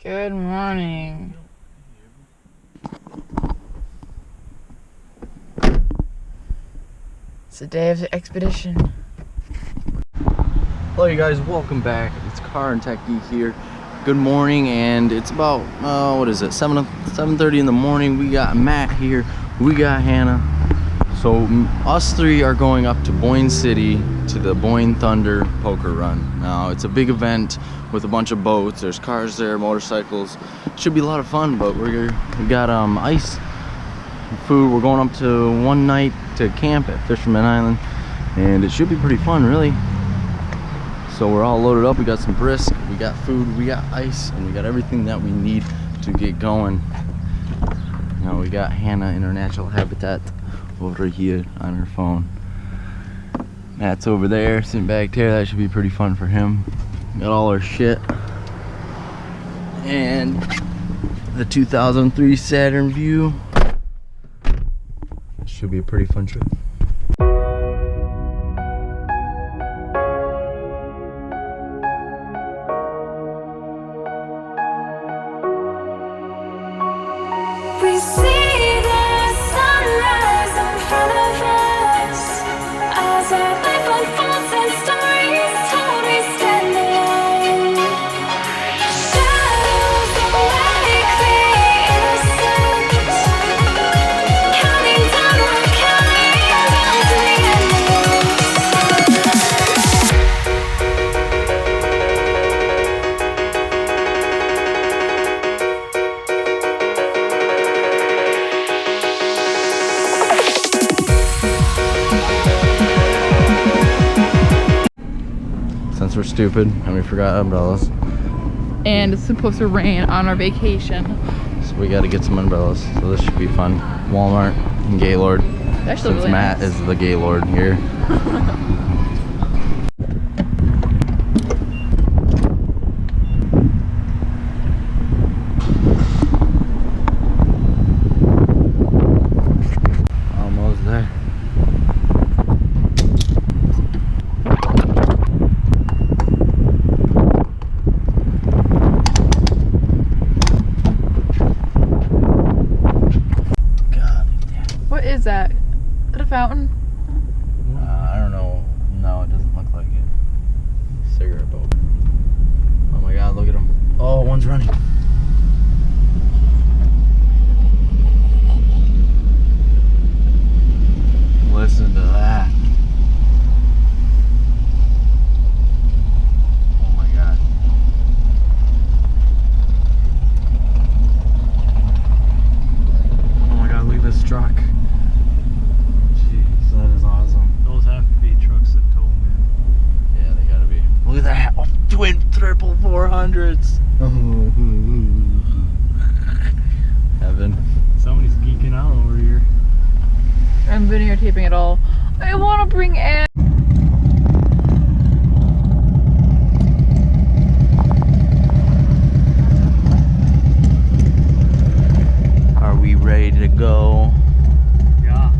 Good morning. It's the day of the expedition. Hello you guys, welcome back. It's Car and Tech Geek here. Good morning, and it's about, what is it, 7:30 in the morning. We got Matt here, we got Hannah. So us three are going up to Boyne City to the Boyne Thunder poker run. Now it's a big event with a bunch of boats. There's cars there, motorcycles. Should be a lot of fun, but we got ice, food. We're going up to one night to camp at Fisherman Island, and it should be pretty fun, really. So we're all loaded up. We got some brisk, we got food, we got ice, and we got everything that we need to get going. Now we got Hannah in her natural habitat over here on her phone. Matt's over there sitting back there. That should be pretty fun for him. Got all our shit and the 2003 Saturn View. Should be a pretty fun trip. We see the sunrise in front of us as our life unfolds and stories told. We stand alone. Shadows awake the innocent, counting down, we're counting down to the end of Since we're stupid and we forgot umbrellas, And it's supposed to rain on our vacation. so we got to get some umbrellas. So this should be fun. Walmart and Gaylord. Actually, Since really Matt nice. is the Gaylord here. Almost there. What is that? Is that a fountain? I don't know. No, it doesn't look like it. Cigarette boat. Oh my god, look at them. Oh, one's running. Listen to that. Oh my god. Oh my god, look at this truck. Jeez, that is awesome. Those have to be trucks that tow, man. Yeah, they gotta be. Look at that. Oh, twin, triple 400s. Heaven. Somebody's geeking out over here. I'm videotaping it all. I want to bring Anne. Are we ready to go? Yeah.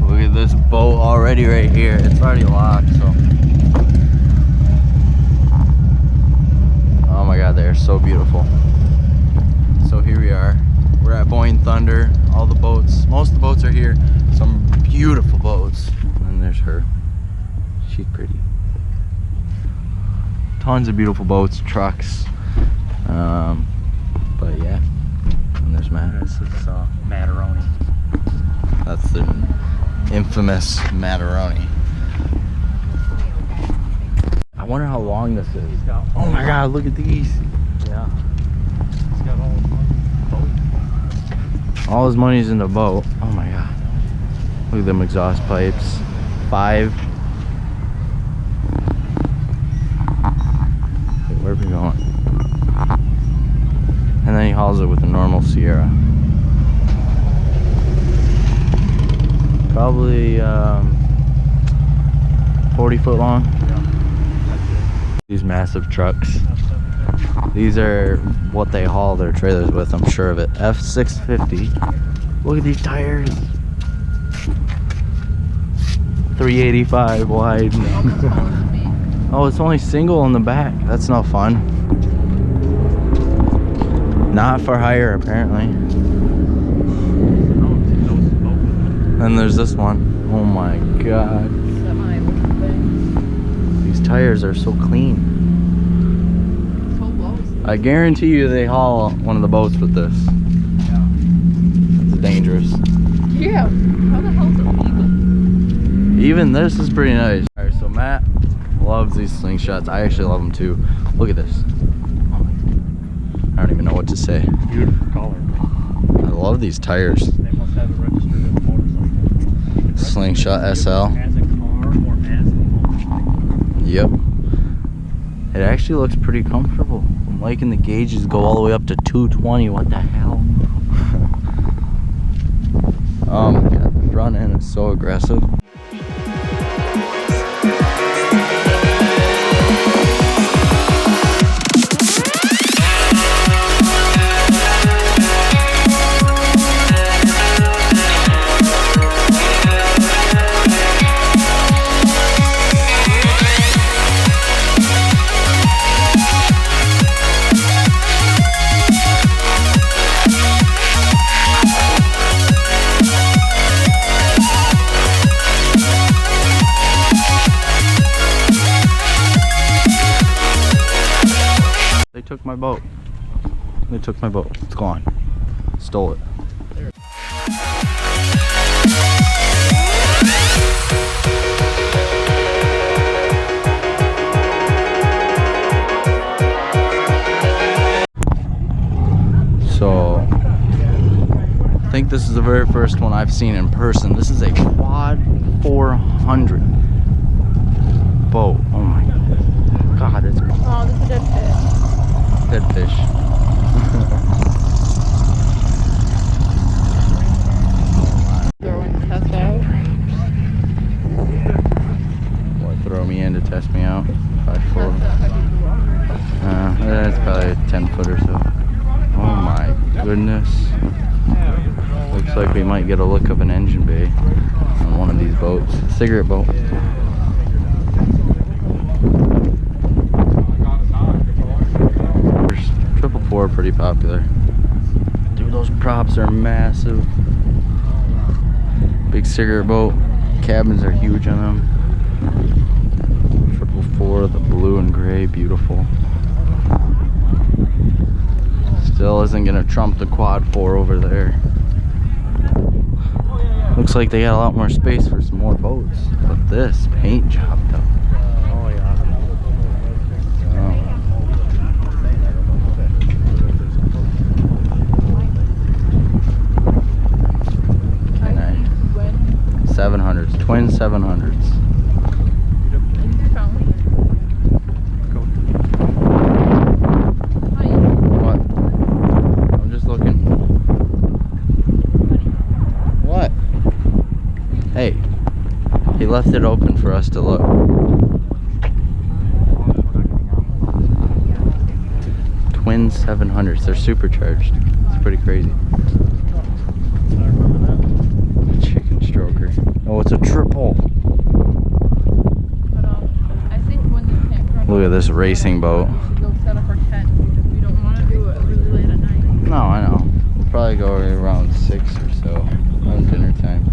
Look at this boat already right here. It's already locked, so. Oh my god, they are so beautiful. So here we are. We're at Boyne Thunder. All the boats, most of the boats are here. Some beautiful boats. And then there's her. She's pretty. Tons of beautiful boats, trucks. But yeah. And there's Matt. This is Macaroni. That's the infamous Macaroni. I wonder how long this is. He's got, Oh my god, look at these. yeah. He's got all the boat. All his money's in the boat. Oh my god. Look at them exhaust pipes. 5. Wait, where are we going? And then he hauls it with a normal Sierra. Probably 40 foot long. These massive trucks. These are what they haul their trailers with, I'm sure of it. F650. Look at these tires. 385 wide. Oh, it's only single in the back. That's not fun. Not for hire, apparently. Then there's this one. Oh my god. These tires are so clean. I guarantee you they haul one of the boats with this. It's dangerous. Yeah. How the hell is it legal? Even this is pretty nice. Alright, so Matt loves these slingshots. I actually love them too. Look at this. I don't even know what to say. Beautiful color. I love these tires. They must have it registered as a motorcycle. Slingshot SL. As a car or as a motorcycle. Yep. It actually looks pretty comfortable. I'm liking the gauges go all the way up to 220. What the hell? Oh my god, the front end is so aggressive. They took my boat. They took my boat. It's gone. Stole it. So, I think this is the very first one I've seen in person. This is a quad 400 boat. Oh my god, it's Oh, this is a dead fish. dead fish. Throwing the test out. Boy, throw me in to test me out. 5'4". That's probably a 10 foot or so. Oh my goodness. Looks like we might get a look of an engine bay on one of these boats. Cigarette boat. Triple four, pretty popular. Dude, those props are massive. Big cigarette boat. Cabins are huge on them. Triple four, the blue and gray, beautiful. Still isn't gonna trump the quad 4 over there. Looks like they got a lot more space for some more boats. But this paint job though. Oh yeah. Can I? 700s, twin 700s. What? I'm just looking. What? Hey, he left it open for us to look. Twin 700s, they're supercharged. It's pretty crazy. Chicken stroker. Oh, it's a triple. Look at this racing boat. Go set up our tent because we don't want to do it really late at night. No, I know. We'll probably go around 6 or so around dinner time.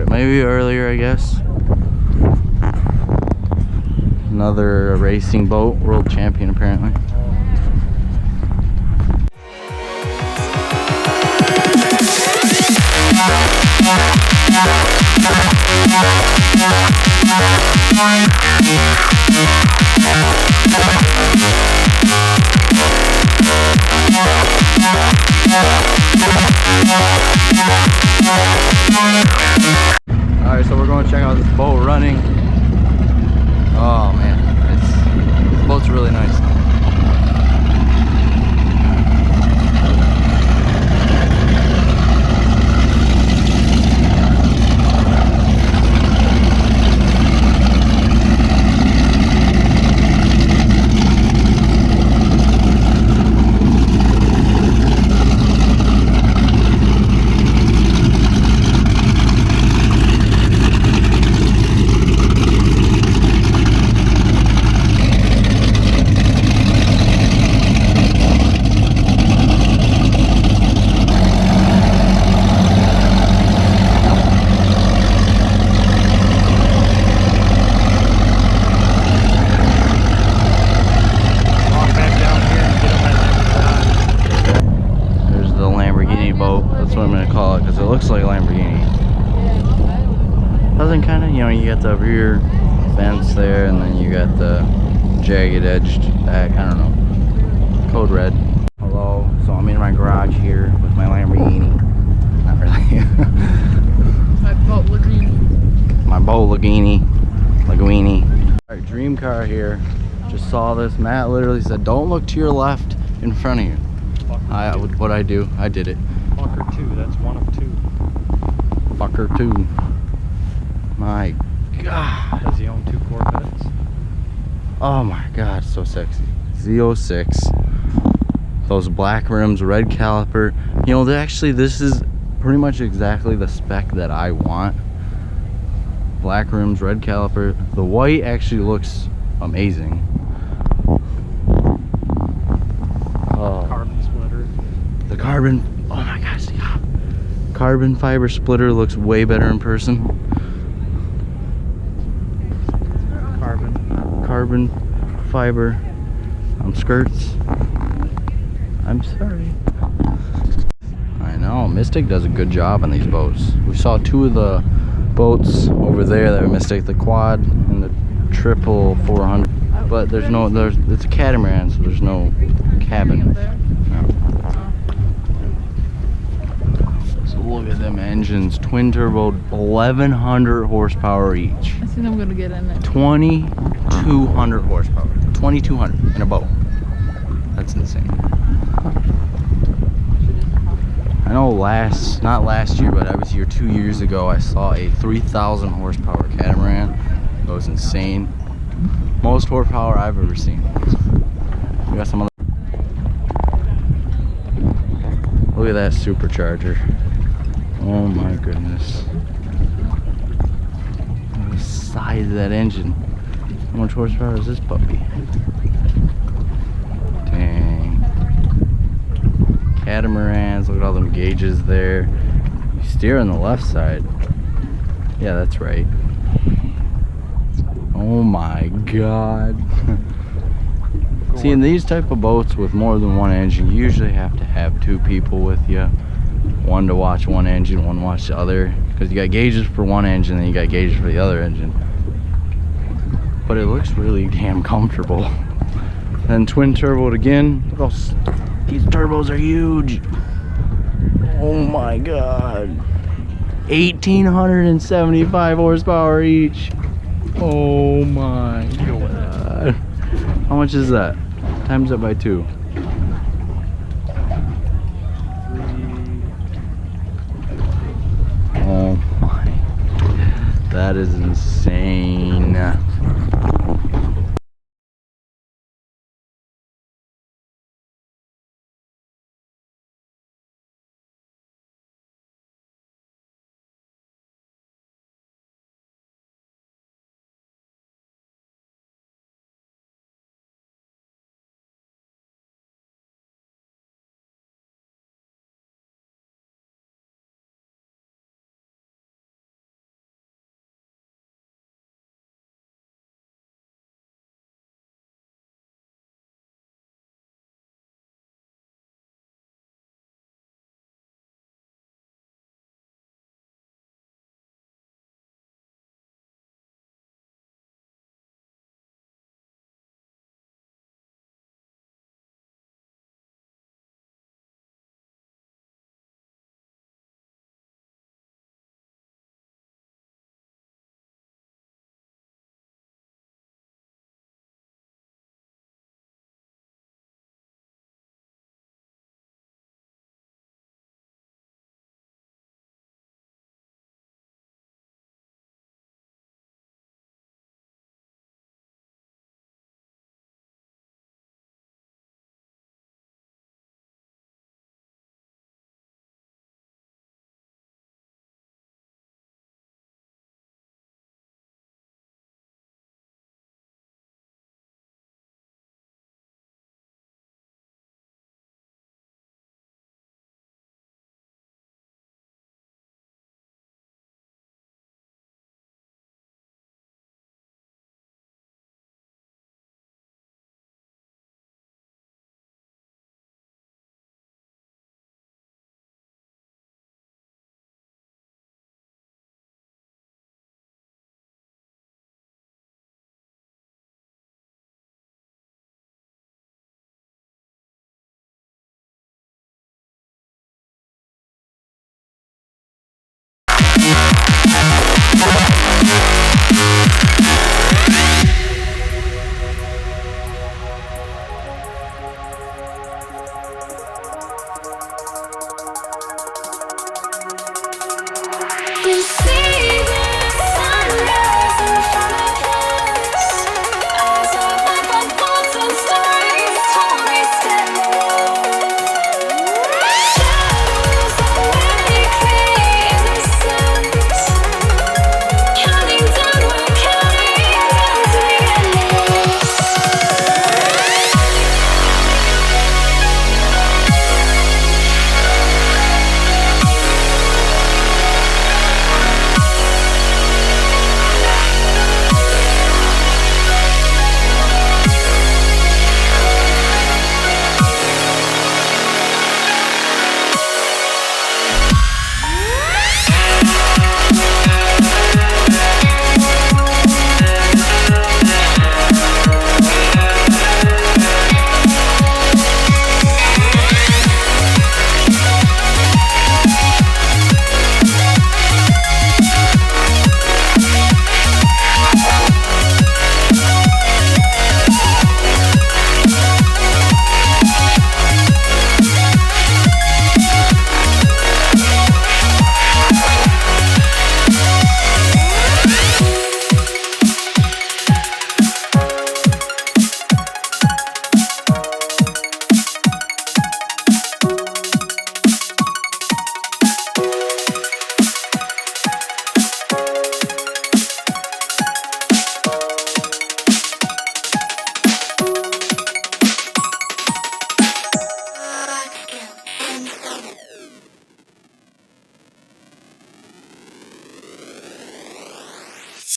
Maybe earlier, I guess. Another racing boat, world champion apparently. Alright, so we're going to check out this boat running. Oh man, this boat's really nice. doesn't kind of, you know, you got the rear fence there, and then you got the jagged edged back. I don't know. Code red. Hello. So I'm in my garage here with my Lamborghini. Not really. My boat Lamborghini. My Lamborghini. Linguini. Alright, dream car here. Just saw this. Matt literally said, "Don't look to your left in front of you." What I do, I did it. Fucker 2, that's one of 2. Fucker 2. My God. Does he own 2 Corvettes? Oh my God, so sexy. Z06. Those black rims, red caliper. You know, actually, this is pretty much exactly the spec that I want. Black rims, red caliper. The white actually looks amazing. Oh. Carbon splitter. The carbon, oh my gosh, yeah. Carbon fiber splitter looks way better in person. Carbon fiber skirts. I'm sorry. I know, Mystic does a good job on these boats. We saw 2 of the boats over there that were Mystic, the quad and the triple 400. But it's a catamaran, so there's no cabin. So look at them engines, twin turbo, 1100 horsepower each. I think I'm gonna get in it. 2200 horsepower. 2200 in a boat. That's insane. I know not last year, but I was here 2 years ago. I saw a 3000 horsepower catamaran. It was insane. Most horsepower I've ever seen. We got some other. Look at that supercharger. Oh my goodness. Look at the size of that engine. How much horsepower is this puppy? Dang. Catamarans, look at all them gauges there. You steer on the left side. Yeah, that's right. Oh my God. See, in these type of boats with more than one engine, you usually have to have 2 people with you. One to watch one engine, one watch the other. Because you got gauges for one engine, and you got gauges for the other engine. But it looks really damn comfortable. Then twin turboed again. These turbos are huge. Oh my God. 1875 horsepower each. Oh my God. How much is that? Times that by 2. Oh my. That is insane.